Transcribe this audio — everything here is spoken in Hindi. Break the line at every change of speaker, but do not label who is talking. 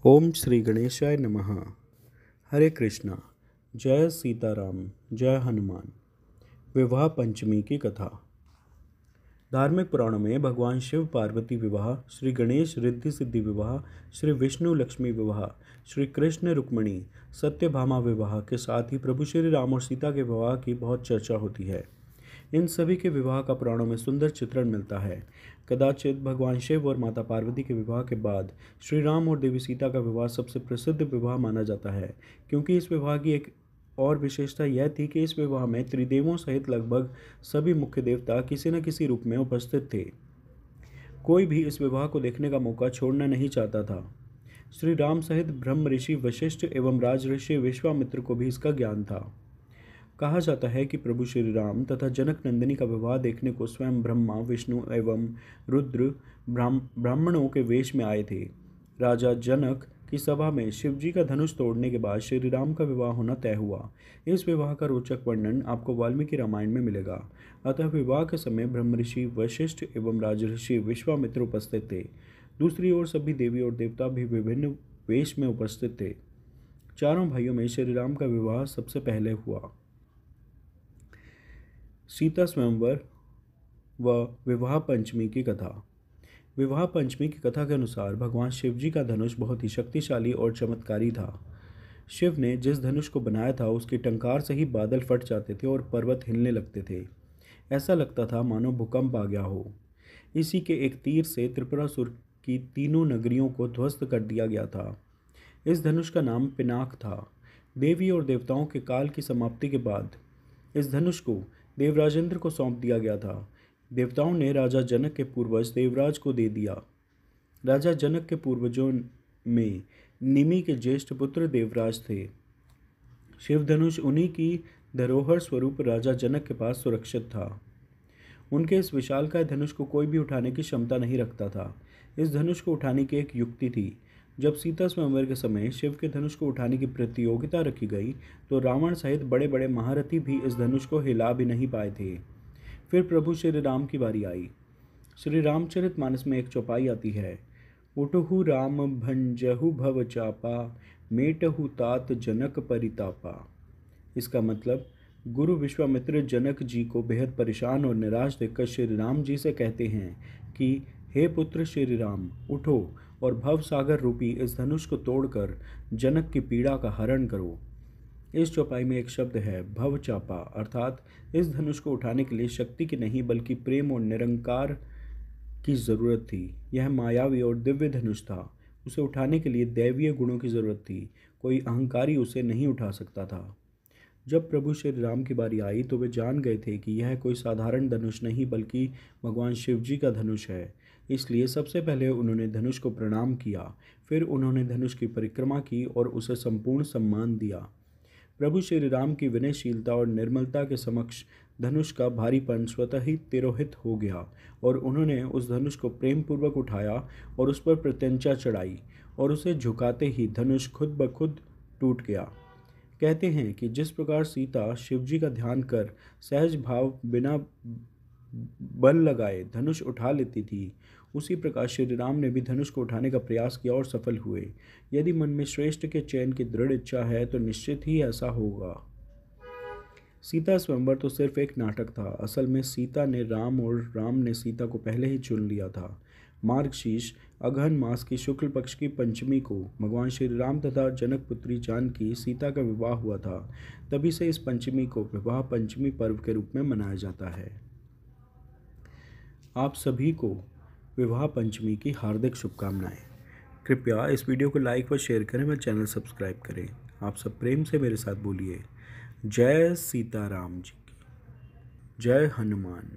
ओम श्री गणेशाय नमः। हरे कृष्णा। जय सीताराम, जय हनुमान। विवाह पंचमी की कथा। धार्मिक पुराणों में भगवान शिव पार्वती विवाह, श्री गणेश रिद्धि सिद्धि विवाह, श्री विष्णु लक्ष्मी विवाह, श्री कृष्ण रुक्मिणी सत्यभामा विवाह के साथ ही प्रभु श्री राम और सीता के विवाह की बहुत चर्चा होती है। इन सभी के विवाह का पुराणों में सुंदर चित्रण मिलता है। कदाचित भगवान शिव और माता पार्वती के विवाह के बाद श्री राम और देवी सीता का विवाह सबसे प्रसिद्ध विवाह माना जाता है, क्योंकि इस विवाह की एक और विशेषता यह थी कि इस विवाह में त्रिदेवों सहित लगभग सभी मुख्य देवता किसी न किसी रूप में उपस्थित थे। कोई भी इस विवाह को देखने का मौका छोड़ना नहीं चाहता था। श्री राम सहित ब्रह्म ऋषि वशिष्ठ एवं राज ऋषि विश्वामित्र को भी इसका ज्ञान था। कहा जाता है कि प्रभु श्री राम तथा जनक नंदिनी का विवाह देखने को स्वयं ब्रह्मा, विष्णु एवं रुद्र ब्राह्मणों के वेश में आए थे। राजा जनक की सभा में शिवजी का धनुष तोड़ने के बाद श्री राम का विवाह होना तय हुआ। इस विवाह का रोचक वर्णन आपको वाल्मीकि रामायण में मिलेगा। अतः विवाह के समय ब्रह्म ऋषि वशिष्ठ एवं राजऋषि विश्वामित्र उपस्थित थे। दूसरी ओर सभी देवी और देवता भी विभिन्न वेश में उपस्थित थे। चारों भाइयों में श्री राम का विवाह सबसे पहले हुआ। सीता स्वयंवर व विवाह पंचमी की कथा। विवाह पंचमी की कथा के अनुसार भगवान शिवजी का धनुष बहुत ही शक्तिशाली और चमत्कारी था। शिव ने जिस धनुष को बनाया था उसकी टंकार से ही बादल फट जाते थे और पर्वत हिलने लगते थे। ऐसा लगता था मानो भूकंप आ गया हो। इसी के एक तीर से त्रिपुरासुर की तीनों नगरियों को ध्वस्त कर दिया गया था। इस धनुष का नाम पिनाक था। देवी और देवताओं के काल की समाप्ति के बाद इस धनुष को देवराजेंद्र को सौंप दिया गया था। देवताओं ने राजा जनक के पूर्वज देवराज को दे दिया। राजा जनक के पूर्वजों में निमि के ज्येष्ठ पुत्र देवराज थे। शिव धनुष उन्हीं की धरोहर स्वरूप राजा जनक के पास सुरक्षित था। उनके इस विशालकाय धनुष को कोई भी उठाने की क्षमता नहीं रखता था। इस धनुष को उठाने की एक युक्ति थी। जब सीता स्वयंवर के समय शिव के धनुष को उठाने की प्रतियोगिता रखी गई तो रावण सहित बड़े बड़े महारथी भी इस धनुष को हिला भी नहीं पाए थे। फिर प्रभु श्री राम की बारी आई। श्री रामचरितमानस में एक चौपाई आती है, उठहु राम भंजहु भव चापा, मेटहु तात जनक परितापा। इसका मतलब गुरु विश्वामित्र जनक जी को बेहद परेशान और निराश देखकर श्री राम जी से कहते हैं कि हे पुत्र श्री राम, उठो और भव सागर रूपी इस धनुष को तोड़कर जनक की पीड़ा का हरण करो। इस चौपाई में एक शब्द है भव चापा, अर्थात इस धनुष को उठाने के लिए शक्ति की नहीं बल्कि प्रेम और निरंकार की जरूरत थी। यह मायावी और दिव्य धनुष था। उसे उठाने के लिए दैवीय गुणों की जरूरत थी। कोई अहंकारी उसे नहीं उठा सकता था। जब प्रभु श्री राम की बारी आई तो वे जान गए थे कि यह कोई साधारण धनुष नहीं बल्कि भगवान शिवजी का धनुष है। इसलिए सबसे पहले उन्होंने धनुष को प्रणाम किया। फिर उन्होंने धनुष की परिक्रमा की और उसे संपूर्ण सम्मान दिया। प्रभु श्री राम की विनयशीलता और निर्मलता के समक्ष धनुष का भारीपन स्वतः ही तिरोहित हो गया और उन्होंने उस धनुष को प्रेम पूर्वक उठाया और उस पर प्रत्यंचा चढ़ाई और उसे झुकाते ही धनुष खुद ब खुद टूट गया। कहते हैं कि जिस प्रकार सीता शिवजी का ध्यान कर सहज भाव बिना बल लगाए धनुष उठा लेती थी, उसी प्रकार श्री राम ने भी धनुष को उठाने का प्रयास किया और सफल हुए। यदि मन में श्रेष्ठ के चयन की दृढ़ इच्छा है तो निश्चित ही ऐसा होगा। सीता स्वयंवर तो सिर्फ एक नाटक था। असल में सीता ने राम और राम ने सीता को पहले ही चुन लिया था। मार्गशीर्ष अगहन मास की शुक्ल पक्ष की पंचमी को भगवान श्री राम तथा जनक पुत्री जानकी सीता का विवाह हुआ था। तभी से इस पंचमी को विवाह पंचमी पर्व के रूप में मनाया जाता है। आप सभी को विवाह पंचमी की हार्दिक शुभकामनाएं। कृपया इस वीडियो को लाइक व शेयर करें व चैनल सब्सक्राइब करें। आप सब प्रेम से मेरे साथ बोलिए, जय सीताराम जी की, जय हनुमान।